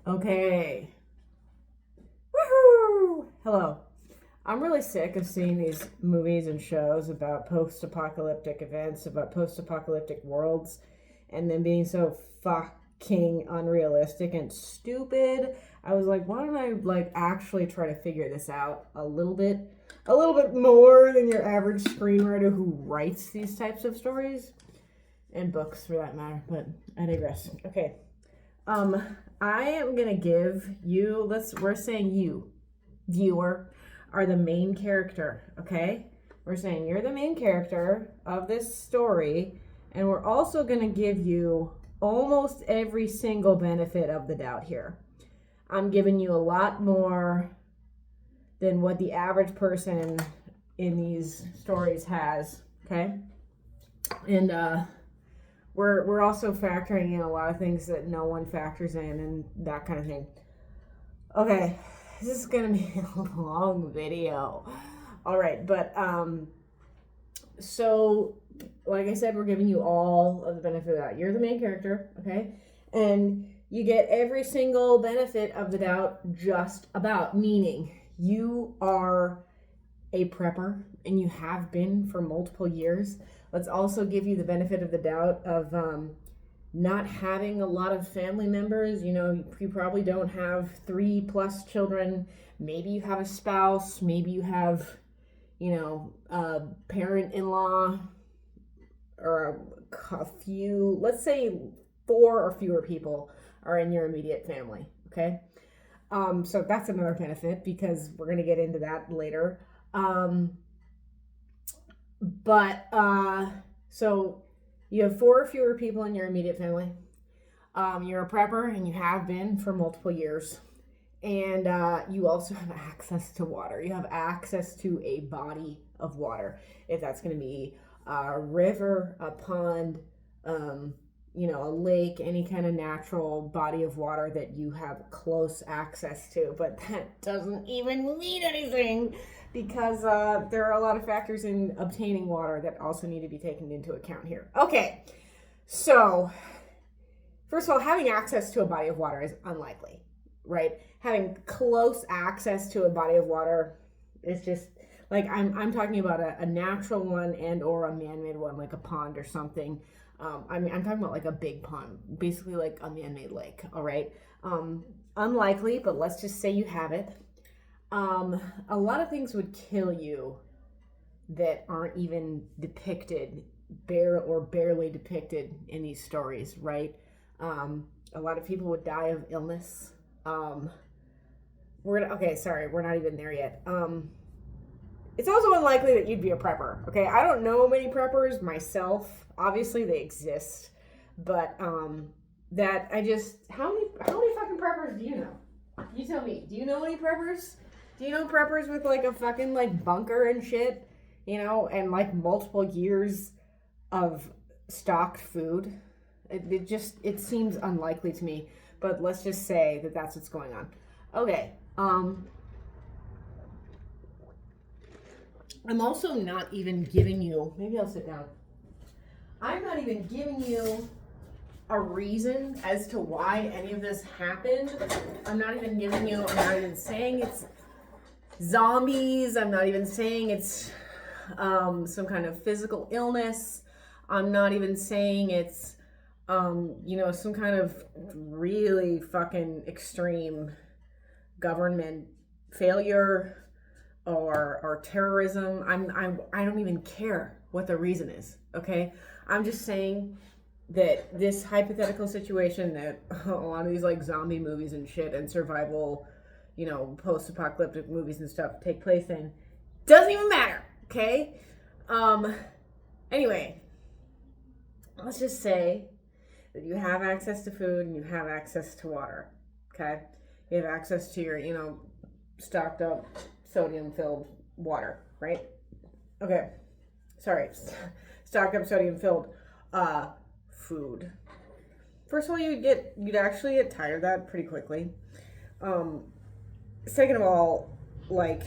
Okay. Woohoo! Hello. I'm really sick of seeing these movies and shows about post apocalyptic events, about post apocalyptic worlds, and them being so fucking unrealistic and stupid. I was like, why don't I actually try to figure this out a little bit more than your average screenwriter who writes these types of stories and books for that matter, but I digress. Okay. I am gonna give you. We're saying you, viewer, are the main character. Okay, we're saying you're the main character of this story, and we're also gonna give you almost every single benefit of the doubt here. I'm giving you a lot more than what the average person in these stories has. Okay, and we're also factoring in a lot of things that no one factors in and that kind of thing. Okay, this is gonna be a long video. All right, but so like I said, we're giving you all of the benefit of that. You're the main character, okay, and you get every single benefit of the doubt just about, meaning you are a prepper and you have been for multiple years. Let's also give you the benefit of the doubt of not having a lot of family members. You know, you probably don't have 3+ children. Maybe you have a spouse. Maybe you have, a parent-in-law or a few, let's say 4 or fewer people are in your immediate family, okay? So that's another benefit because we're going to get into that later. So you have 4 or fewer people in your immediate family. You're a prepper and you have been for multiple years. And you also have access to water. You have access to a body of water. If that's going to be a river, a pond, a lake, any kind of natural body of water that you have close access to. But that doesn't even mean anything because there are a lot of factors in obtaining water that also need to be taken into account here. Okay, so first of all, having access to a body of water is unlikely, right? Having close access to a body of water is just like I'm talking about a natural one and or a man-made one, like a pond or something. I'm talking about like a big pond, basically like a man-made lake. All right, unlikely, but let's just say you have it. A lot of things would kill you that aren't even depicted, barely depicted in these stories, right? A lot of people would die of illness. We're not even there yet. It's also unlikely that you'd be a prepper. Okay, I don't know many preppers myself. Obviously, they exist, but how many fucking preppers do you know? You tell me. Do you know any preppers? Do you know preppers with like a fucking like bunker and shit, and like multiple years of stocked food? It seems unlikely to me, but let's just say that that's what's going on. Okay. I'm also not even giving you, maybe I'll sit down. I'm not even giving you a reason as to why any of this happened. I'm not even saying it's zombies. I'm not even saying it's some kind of physical illness. I'm not even saying it's some kind of really fucking extreme government failure or terrorism. I don't even care what the reason is, okay? I'm just saying that this hypothetical situation that a lot of these like zombie movies and shit and survival, post-apocalyptic movies and stuff take place in doesn't even matter, okay? Anyway, let's just say that you have access to food and you have access to water, okay? You have access to your, stocked up sodium-filled water, right? Okay. Sorry. Stocked up sodium-filled food. First of all, you'd actually get tired of that pretty quickly. Second of all, like,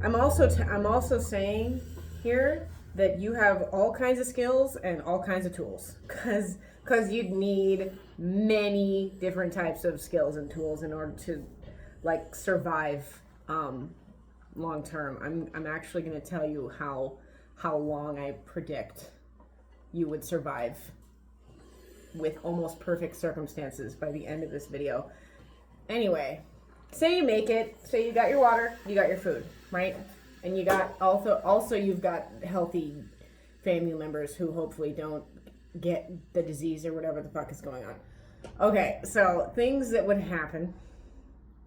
I'm also saying here that you have all kinds of skills and all kinds of tools, because because you'd need many different types of skills and tools in order to like survive long term. I'm actually going to tell you how long I predict you would survive with almost perfect circumstances by the end of this video. Anyway, say you make it, say you got your water, you got your food, right? And you got also you've got healthy family members who hopefully don't get the disease or whatever the fuck is going on. Okay, so things that would happen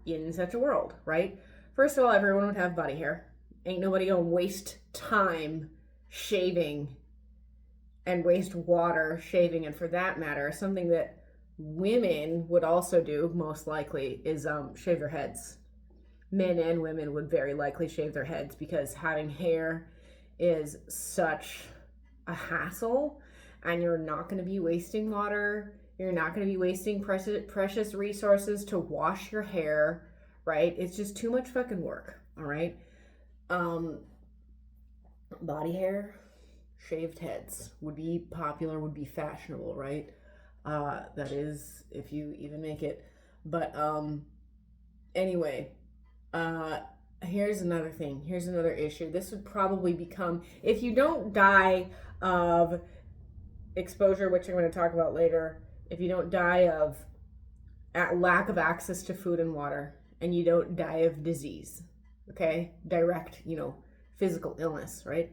in such a world, right? First of all, everyone would have body hair. Ain't nobody gonna waste time shaving and waste water shaving. And for that matter, something that women would also do most likely is shave their heads. Men and women would very likely shave their heads because having hair is such a hassle, and you're not going to be wasting water. You're not going to be wasting precious resources to wash your hair, right? It's just too much fucking work, all right? Body hair, shaved heads would be popular, would be fashionable, right? That is, if you even make it. But anyway, here's another thing. Here's another issue. This would probably become, if you don't die of exposure, which I'm going to talk about later, if you don't die of lack of access to food and water, and you don't die of disease, okay, direct, physical illness, right?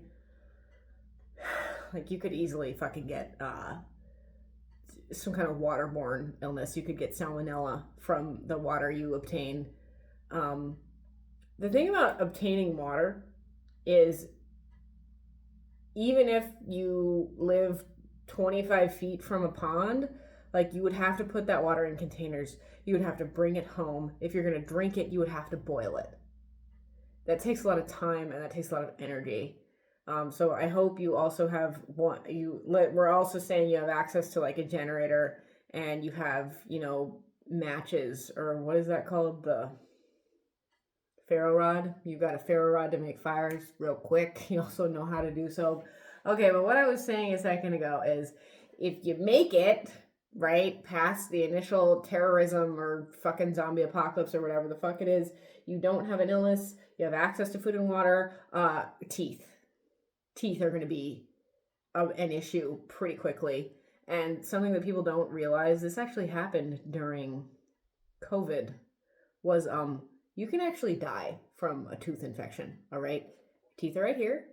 Like you could easily fucking get some kind of waterborne illness. You could get salmonella from the water you obtain. The thing about obtaining water is even if you live 25 feet from a pond, like you would have to put that water in containers. You would have to bring it home. If you're going to drink it, you would have to boil it. That takes a lot of time and that takes a lot of energy. So I hope you also have one. We're also saying you have access to like a generator and you have, matches, or what is that called? The ferro rod. You've got a ferro rod to make fires real quick. You also know how to do so. Okay, but what I was saying a second ago is if you make it, right, past the initial terrorism or fucking zombie apocalypse or whatever the fuck it is, you don't have an illness, you have access to food and water, teeth. Teeth are going to be an issue pretty quickly. And something that people don't realize, this actually happened during COVID, was you can actually die from a tooth infection, all right? Teeth are right here,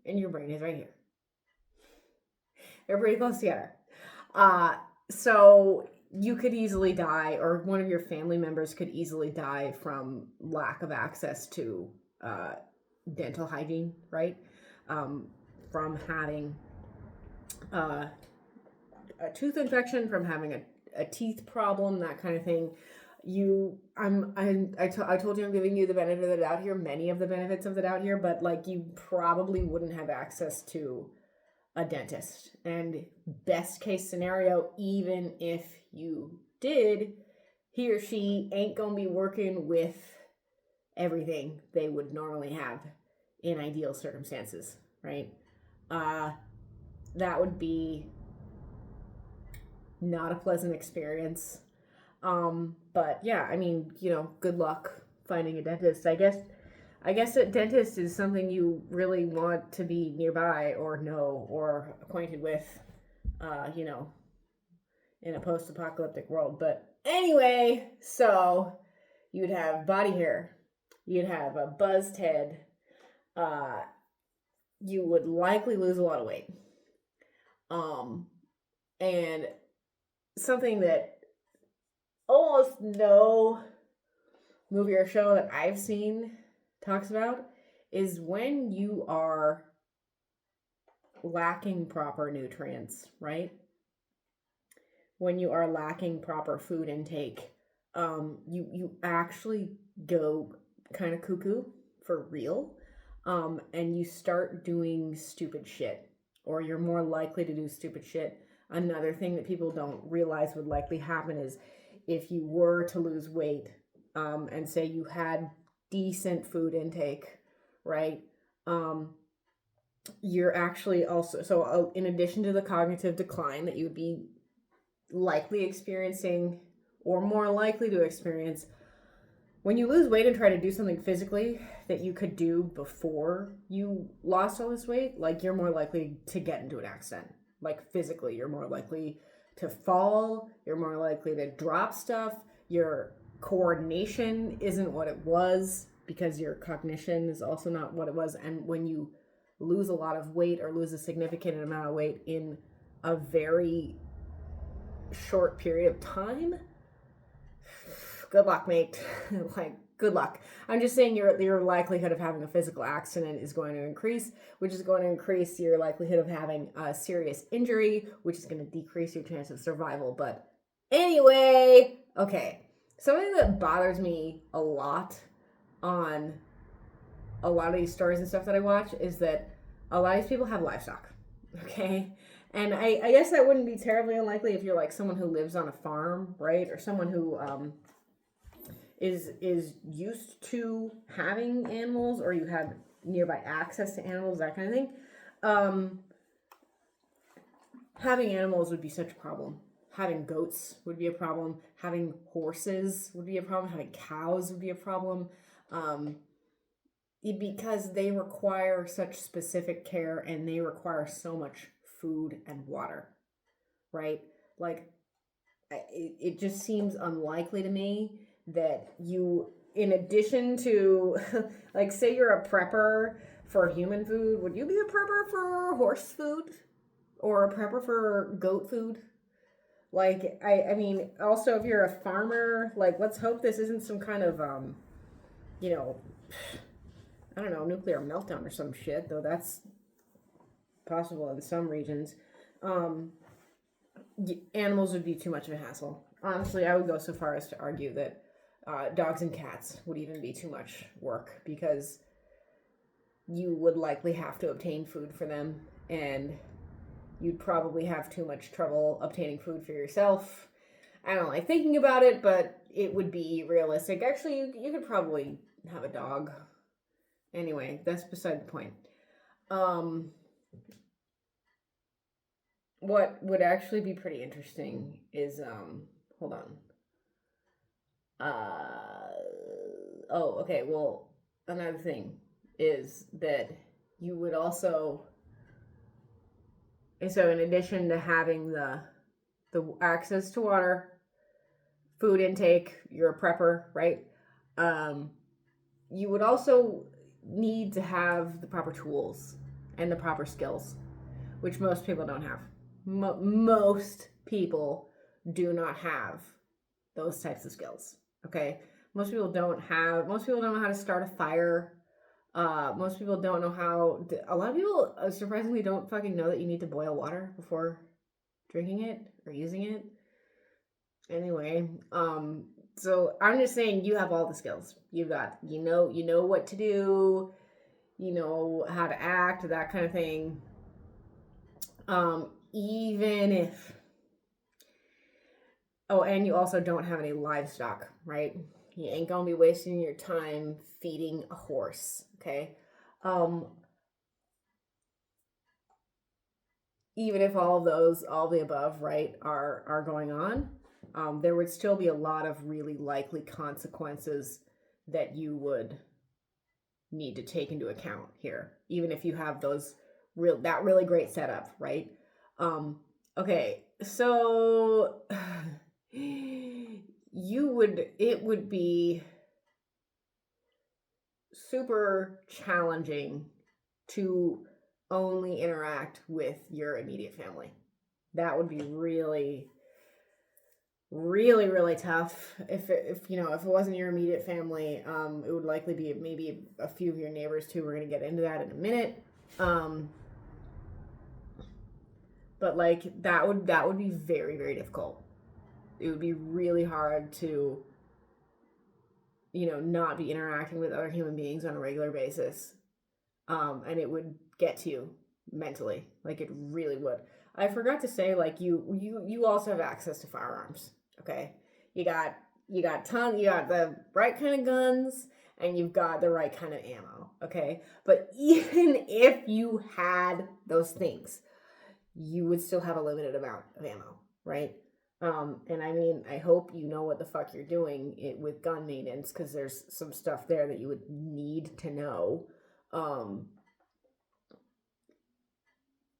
and your brain is right here. They're pretty close together. So you could easily die, or one of your family members could easily die from lack of access to dental hygiene, right? From having a tooth infection, from having a teeth problem, that kind of thing. I told you I'm giving you the benefit of the doubt here, many of the benefits of the doubt here, but like you probably wouldn't have access to a dentist. And best case scenario, even if you did, he or she ain't gonna be working with everything they would normally have in ideal circumstances, right? That would be not a pleasant experience. But yeah, I mean, good luck finding a dentist. I guess a dentist is something you really want to be nearby or know or acquainted with, in a post-apocalyptic world. But anyway, so you'd have body hair, you'd have a buzzed head, you would likely lose a lot of weight. And something that almost no movie or show that I've seen talks about is when you are lacking proper nutrients, right? When you are lacking proper food intake, you actually go kind of cuckoo for real, and you start doing stupid shit, or you're more likely to do stupid shit. Another thing that people don't realize would likely happen is if you were to lose weight, and say you had decent food intake, right? You're actually also, so in addition to the cognitive decline that you would be likely experiencing or more likely to experience when you lose weight and try to do something physically that you could do before you lost all this weight. Like, you're more likely to get into an accident. Like, physically, you're more likely to fall, you're more likely to drop stuff, your coordination isn't what it was because your cognition is also not what it was. And when you lose a lot of weight or lose a significant amount of weight in a very short period of time, good luck, mate. Like, good luck. I'm just saying your likelihood of having a physical accident is going to increase, which is going to increase your likelihood of having a serious injury, which is going to decrease your chance of survival. But anyway, okay. Something that bothers me a lot on a lot of these stories and stuff that I watch is that a lot of these people have livestock. Okay. And I guess that wouldn't be terribly unlikely if you're like someone who lives on a farm, right? Or someone who is used to having animals, or you have nearby access to animals, that kind of thing. Having animals would be such a problem. Having goats would be a problem. Having horses would be a problem. Having cows would be a problem. Because they require such specific care and they require so much food and water, right? Like, it just seems unlikely to me that you, in addition to, like, say you're a prepper for human food, would you be a prepper for horse food? Or a prepper for goat food? Like, I mean, also, if you're a farmer, like, let's hope this isn't some kind of, you know, I don't know, nuclear meltdown or some shit, though that's possible in some regions. Animals would be too much of a hassle. Honestly, I would go so far as to argue that dogs and cats would even be too much work, because you would likely have to obtain food for them, and you'd probably have too much trouble obtaining food for yourself. I don't like thinking about it, but it would be realistic. Actually, you could probably have a dog. Anyway, that's beside the point. What would actually be pretty interesting is, hold on. Okay, well, another thing is that you would also, and so in addition to having the access to water, food intake, you're a prepper, right? You would also need to have the proper tools and the proper skills, which most people don't have. Most people do not have those types of skills. Okay, most people don't know how to start a fire. Most people don't know how. A lot of people surprisingly don't fucking know that you need to boil water before drinking it or using it. Anyway, so I'm just saying, you have all the skills. You know what to do, you know how to act, that kind of thing. Even if, and you also don't have any livestock, right? You ain't gonna be wasting your time feeding a horse, okay? Even if all the above, right, are going on, there would still be a lot of really likely consequences that you would need to take into account here, even if you have that really great setup, right? Okay, so it would be super challenging to only interact with your immediate family. That would be really, really, really tough. If it wasn't your immediate family, it would likely be maybe a few of your neighbors too. We're gonna get into that in a minute. But like that would be very, very difficult. It would be really hard to, not be interacting with other human beings on a regular basis. And it would get to you mentally. Like, it really would. I forgot to say, like, you also have access to firearms. Okay, you got the right kind of guns, and you've got the right kind of ammo. Okay, but even if you had those things, you would still have a limited amount of ammo, right? And I mean, I hope you know what the fuck you're doing with gun maintenance, because there's some stuff there that you would need to know.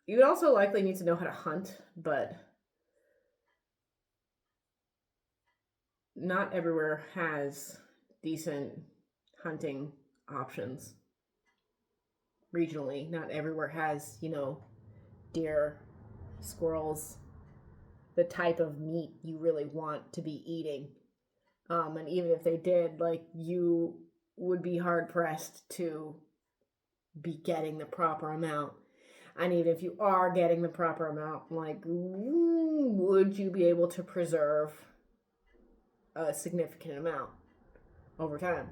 You would also likely need to know how to hunt, but not everywhere has decent hunting options. Regionally, not everywhere has, deer, squirrels, the type of meat you really want to be eating. And even if they did, like, you would be hard pressed to be getting the proper amount. And even if you are getting the proper amount, like, would you be able to preserve a significant amount over time?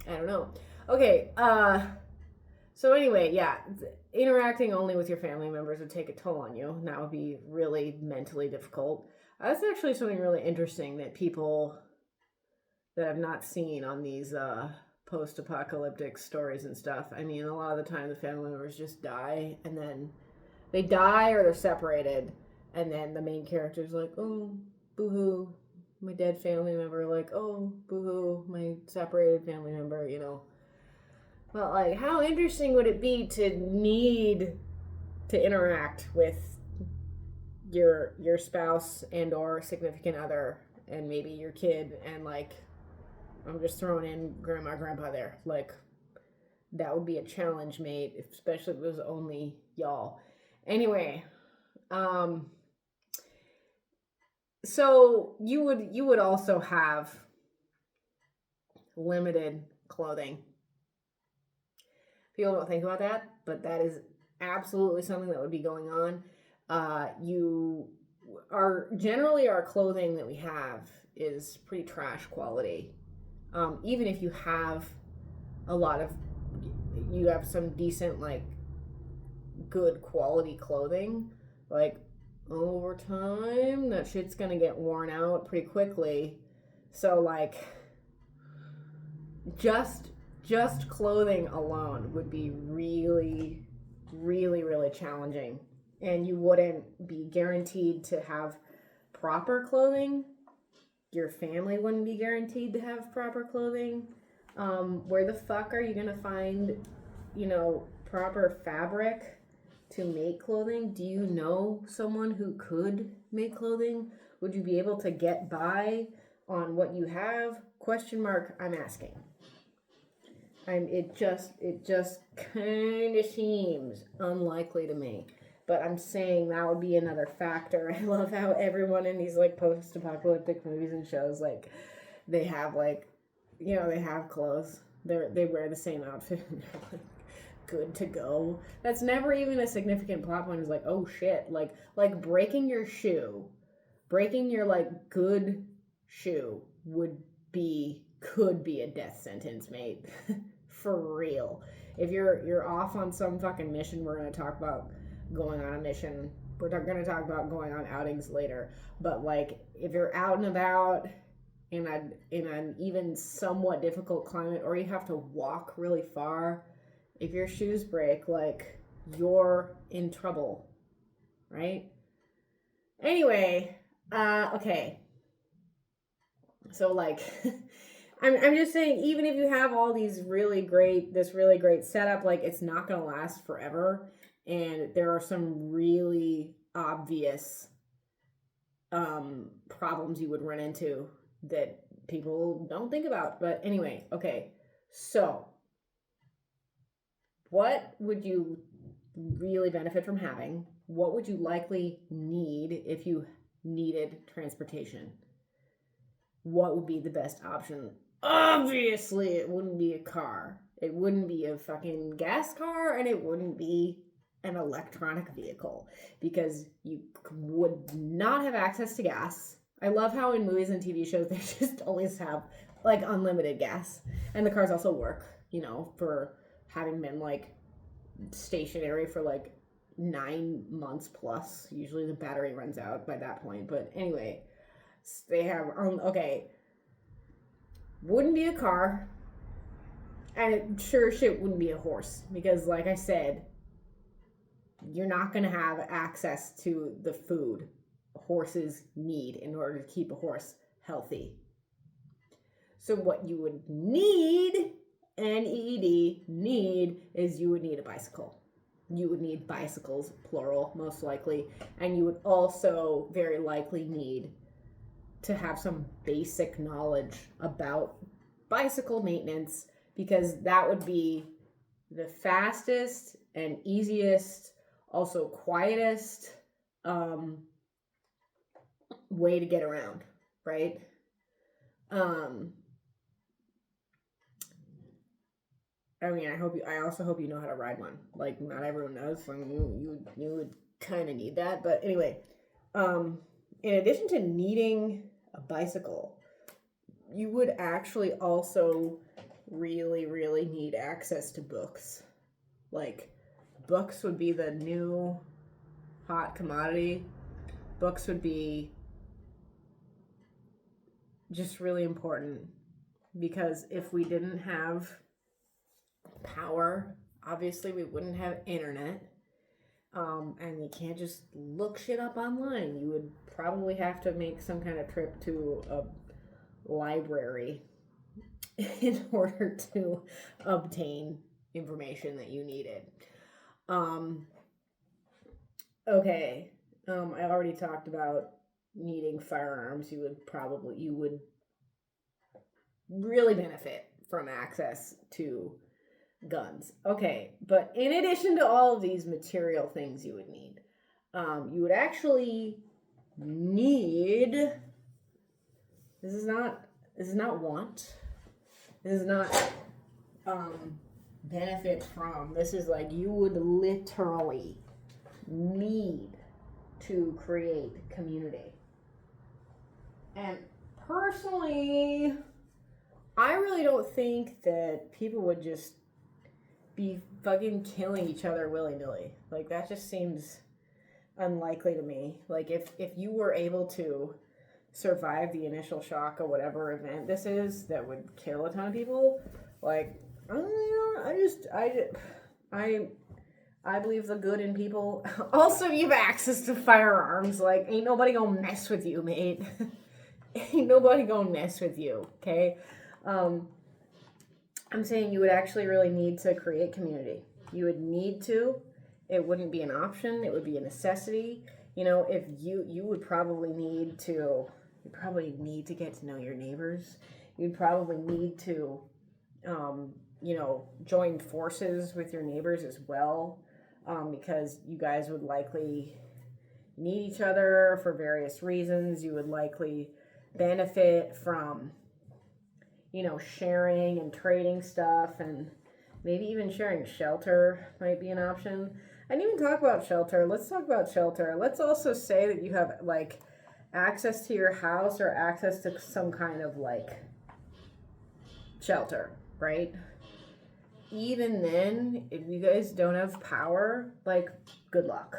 I don't know. Okay, so anyway, yeah, interacting only with your family members would take a toll on you. And that would be really mentally difficult. That's actually something really interesting that people that I've not seen on these post-apocalyptic stories and stuff. I mean, a lot of the time the family members just die, and then they die or they're separated, and then the main character's like, oh, boo-hoo, my dead family member, like, oh, boo-hoo, my separated family member, But, like, how interesting would it be to need to interact with your spouse and or significant other and maybe your kid, and, like, I'm just throwing in grandma, grandpa there. Like, that would be a challenge, mate, especially if it was only y'all. Anyway, so you would also have limited clothing. People don't think about that, but that is absolutely something that would be going on. Our clothing that we have is pretty trash quality. Even if you have you have some decent, like, good quality clothing, like, over time, that shit's gonna get worn out pretty quickly. So, like, just clothing alone would be really, really, really challenging. And you wouldn't be guaranteed to have proper clothing. Your family wouldn't be guaranteed to have proper clothing. Where the fuck are you gonna find, proper fabric to make clothing? Do you know someone who could make clothing? Would you be able to get by on what you have? Question mark, I'm asking. It just kind of seems unlikely to me. But I'm saying that would be another factor. I love how everyone in these, like, post-apocalyptic movies and shows, like, they have, like, they have clothes. They wear the same outfit and they're, like, good to go. That's never even a significant plot point. Is like, oh shit, like breaking your like good shoe could be a death sentence, mate. For real. If you're off on some fucking mission, we're gonna talk about going on a mission. We're going to talk about going on outings later. But, like, if you're out and about in an even somewhat difficult climate, or you have to walk really far, if your shoes break, like, you're in trouble, right? Anyway, okay. So, like, I'm just saying, even if you have all this really great setup, like, it's not going to last forever. And there are some really obvious problems you would run into that people don't think about. But anyway, okay. So, what would you really benefit from having? What would you likely need if you needed transportation? What would be the best option? Obviously, it wouldn't be a car. It wouldn't be a fucking gas car, and it wouldn't be an electronic vehicle, because you would not have access to gas. I love how in movies and TV shows they just always have, like, unlimited gas, and the cars also work, for having been, like, stationary for, like, 9 months plus. Usually the battery runs out by that point, but anyway, they have okay, wouldn't be a car, and it sure shit wouldn't be a horse, because, like I said, you're not going to have access to the food horses need in order to keep a horse healthy. So what you would need, N-E-E-D, need, is you would need a bicycle. You would need bicycles, plural, most likely. And you would also very likely need to have some basic knowledge about bicycle maintenance, because that would be the fastest and easiest, also quietest way to get around, right? I mean, I also hope you know how to ride one. Like, not everyone knows, so you would kind of need that. But anyway, in addition to needing a bicycle, you would actually also really, really need access to books. Like, books would be the new hot commodity. Books would be just really important, because if we didn't have power, obviously we wouldn't have internet, and you can't just look shit up online. You would probably have to make some kind of trip to a library in order to obtain information that you needed. Okay, I already talked about needing firearms. You would really benefit from access to guns. Okay, but in addition to all of these material things you would need, you would actually need, this is not want, this is not benefit from, this is like, you would literally need to create community. And personally, I really don't think that people would just be fucking killing each other willy-nilly. Like, that just seems unlikely to me. Like, if you were able to survive the initial shock of whatever event this is that would kill a ton of people, like, I believe the good in people. Also, you have access to firearms. Like, ain't nobody gonna mess with you, mate. Ain't nobody gonna mess with you, okay? I'm saying you would actually really need to create community. You would need to. It wouldn't be an option. It would be a necessity. You know, if you would probably need to, get to know your neighbors. You'd probably need to, join forces with your neighbors as well, because you guys would likely need each other for various reasons. You would likely benefit from, sharing and trading stuff, and maybe even sharing shelter might be an option. I didn't even talk about shelter. Let's talk about shelter. Let's also say that you have, like, access to your house or access to some kind of, like, shelter, right? Even then, if you guys don't have power, like, good luck.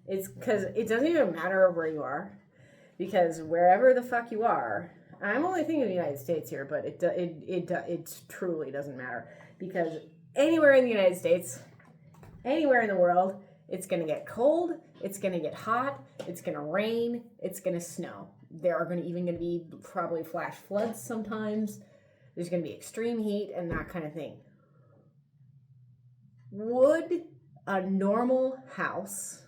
It's because it doesn't even matter where you are, because wherever the fuck you are, I'm only thinking of the United States here, but it truly doesn't matter, because anywhere in the United States, anywhere in the world, it's going to get cold, it's going to get hot, it's going to rain, it's going to snow. There are going to be probably flash floods sometimes. There's going to be extreme heat and that kind of thing. Would a normal house,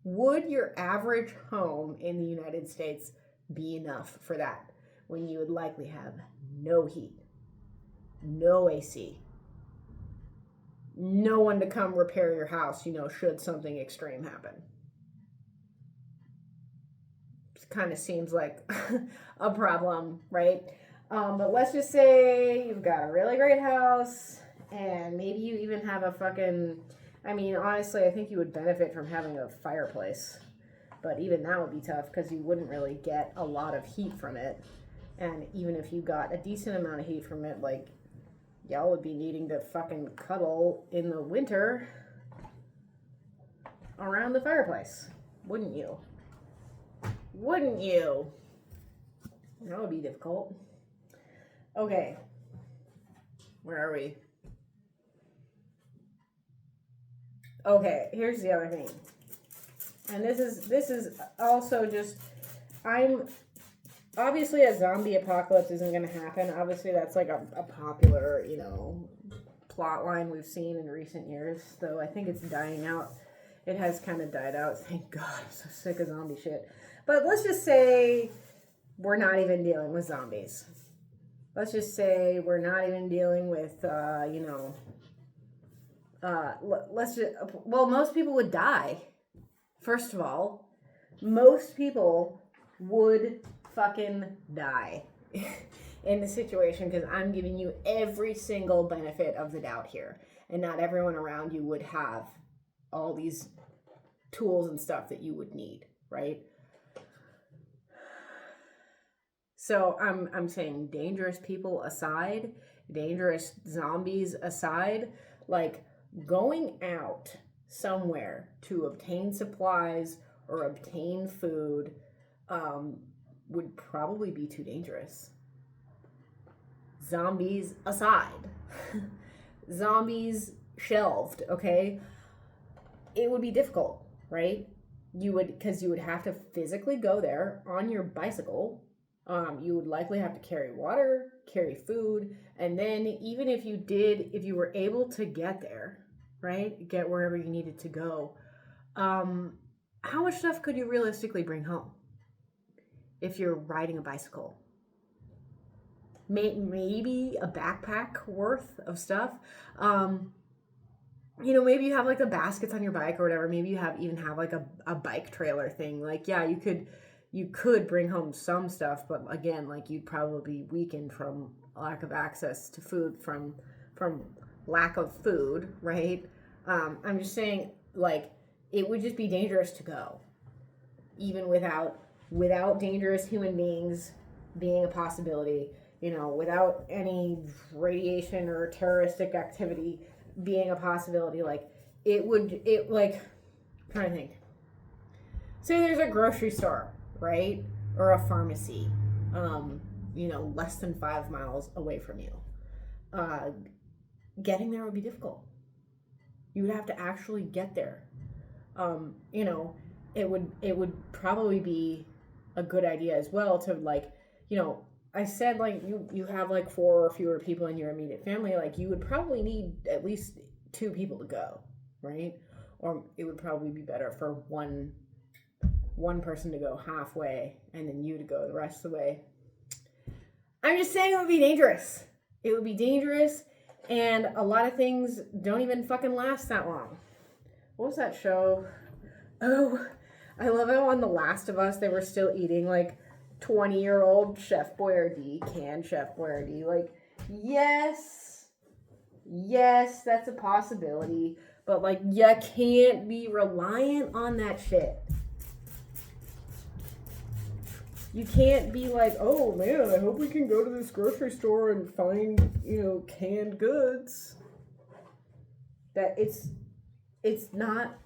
would your average home in the United States be enough for that, when you would likely have no heat, no AC, no one to come repair your house, should something extreme happen? It kind of seems like a problem, right? But let's just say you've got a really great house, and maybe you even have a fucking, honestly, I think you would benefit from having a fireplace. But even that would be tough, because you wouldn't really get a lot of heat from it. And even if you got a decent amount of heat from it, like, y'all would be needing to fucking cuddle in the winter around the fireplace. Wouldn't you? Wouldn't you? That would be difficult. Okay. Where are we? Okay, here's the other thing. And this is also just, I'm obviously a zombie apocalypse isn't going to happen. Obviously, that's like a popular, plot line we've seen in recent years. Though I think it's dying out. It has kind of died out. Thank God. I'm so sick of zombie shit. But let's just say we're not even dealing with zombies. Let's just say we're not even dealing with, most people would die. First of all, most people would fucking die in the situation, because I'm giving you every single benefit of the doubt here. And not everyone around you would have all these tools and stuff that you would need, right? So I'm saying, dangerous people aside, dangerous zombies aside, like going out somewhere to obtain supplies or obtain food would probably be too dangerous. Zombies aside. Zombies shelved, okay? It would be difficult, right? Because you would have to physically go there on your bicycle. You would likely have to carry water, carry food, and then even if you were able to get there, right? Get wherever you needed to go. How much stuff could you realistically bring home if you're riding a bicycle? Maybe a backpack worth of stuff. Maybe you have like the baskets on your bike or whatever. Maybe you even have like a bike trailer thing. Like, yeah, you could bring home some stuff, but again, like, you'd probably be weakened from lack of access to food, from lack of food, right? I'm just saying, like, it would just be dangerous to go, even without dangerous human beings being a possibility, without any radiation or terroristic activity being a possibility. Like, I'm trying to think. Say there's a grocery store, right? Or a pharmacy, less than 5 miles away from you. Getting there would be difficult. You would have to actually get there. It would probably be a good idea as well to, like, I said, like, you have like 4 or fewer people in your immediate family, like, you would probably need at least 2 people to go, right? Or it would probably be better for one person to go halfway and then you to go the rest of the way. I'm just saying, it would be dangerous. It would be dangerous, and a lot of things don't even fucking last that long. What was that show? Oh, I love how on The Last of Us they were still eating like 20-year-old Chef Boyardee, canned Chef Boyardee. Like, yes, that's a possibility, but like, you can't be reliant on that shit. You can't be like, oh man, I hope we can go to this grocery store and find, canned goods. That it's not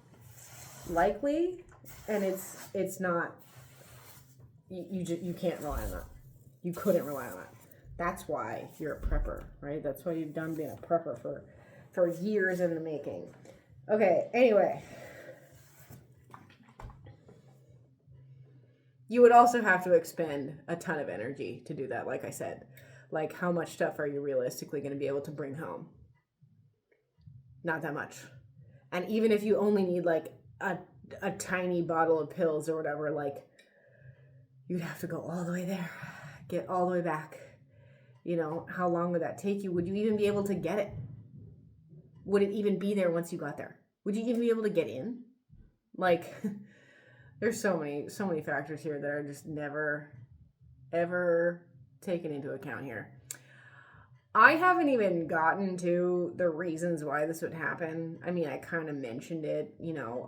likely, and it's not, you can't rely on that. You couldn't rely on that. That's why you're a prepper, right? That's why you've done being a prepper for years in the making. Okay, anyway. You would also have to expend a ton of energy to do that, like I said. Like, how much stuff are you realistically going to be able to bring home? Not that much. And even if you only need like a tiny bottle of pills or whatever, like, you'd have to go all the way there, get all the way back. How long would that take you? Would you even be able to get it? Would it even be there once you got there? Would you even be able to get in? Like, there's so many factors here that are just never, ever taken into account here. I haven't even gotten to the reasons why this would happen. I mean, I kind of mentioned it.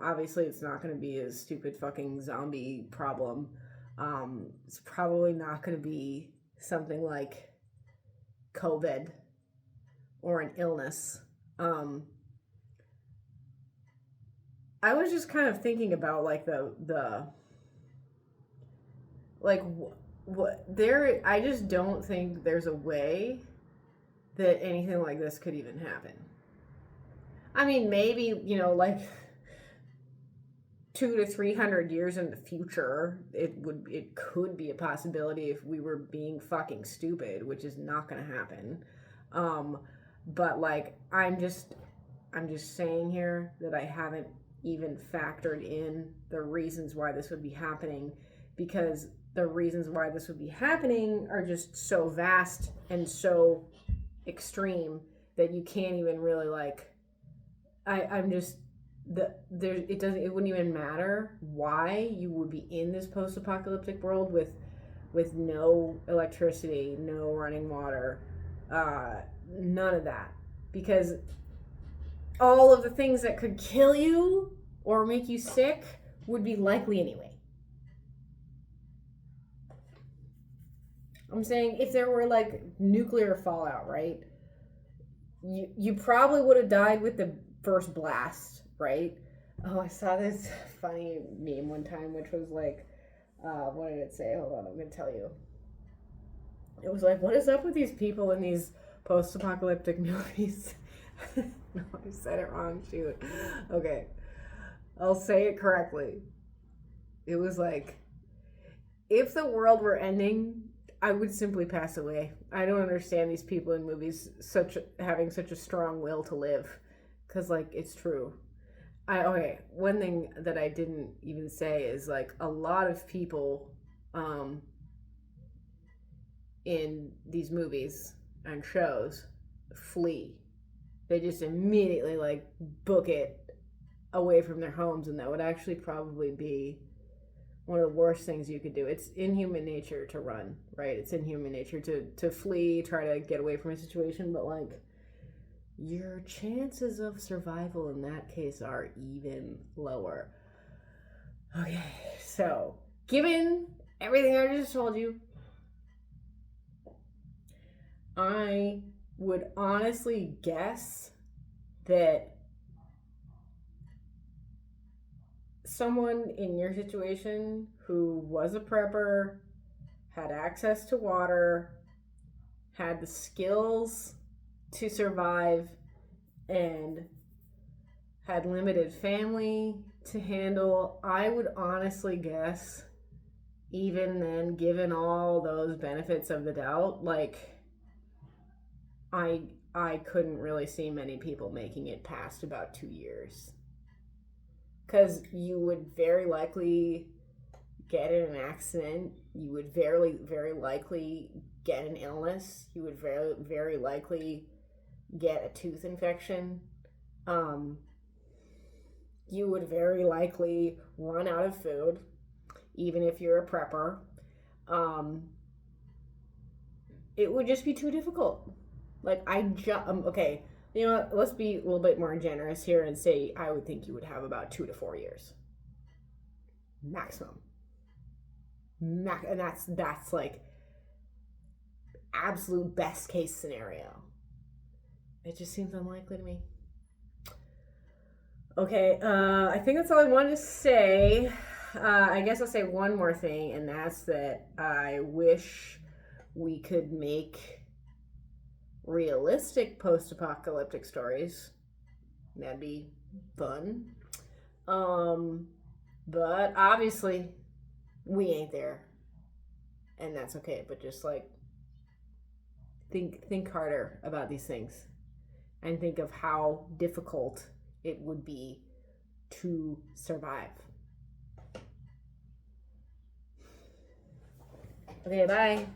Obviously it's not going to be a stupid fucking zombie problem. It's probably not going to be something like COVID or an illness. I was just kind of thinking about like I just don't think there's a way that anything like this could even happen. I mean, maybe, like, 200 to 300 years in the future, it could be a possibility if we were being fucking stupid, which is not going to happen. But like, I'm just saying here that I haven't even factored in the reasons why this would be happening, because the reasons why this would be happening are just so vast and so extreme that you can't even really like. I'm just it wouldn't even matter why you would be in this post-apocalyptic world with no electricity, no running water, none of that, because all of the things that could kill you or make you sick would be likely anyway. I'm saying if there were like nuclear fallout, right? You probably would have died with the first blast, right? Oh, I saw this funny meme one time, which was like, what did it say? Hold on, I'm gonna tell you. It was like, what is up with these people in these post-apocalyptic movies? No, I said it wrong. Shoot. Okay, I'll say it correctly. It was like, if the world were ending, I would simply pass away. I don't understand these people in movies having such a strong will to live, because like, it's true. Okay, one thing that I didn't even say is like, a lot of people in these movies and shows flee. They just immediately like book it away from their homes, and that would actually probably be one of the worst things you could do. It's in human nature to run, right? It's in human nature to flee, try to get away from a situation, but like, your chances of survival in that case are even lower. Okay, so given everything I just told you, I would honestly guess that someone in your situation who was a prepper, had access to water, had the skills to survive, and had limited family to handle, I would honestly guess, even then, given all those benefits of the doubt, like, I couldn't really see many people making it past about 2 years. Because you would very likely get in an accident. You would very likely get an illness. You would very likely get a tooth infection. You would very likely run out of food, even if you're a prepper. It would just be too difficult. Like, okay, you know what? Let's be a little bit more generous here and say I would think you would have about 2 to 4 years. Maximum. And that's like absolute best case scenario. It just seems unlikely to me. Okay, I think that's all I wanted to say. I guess I'll say one more thing, and that's that I wish we could make realistic post-apocalyptic stories. That'd be fun. But obviously we ain't there, and that's okay. But just like, think harder about these things, and think of how difficult it would be to survive. Okay, bye.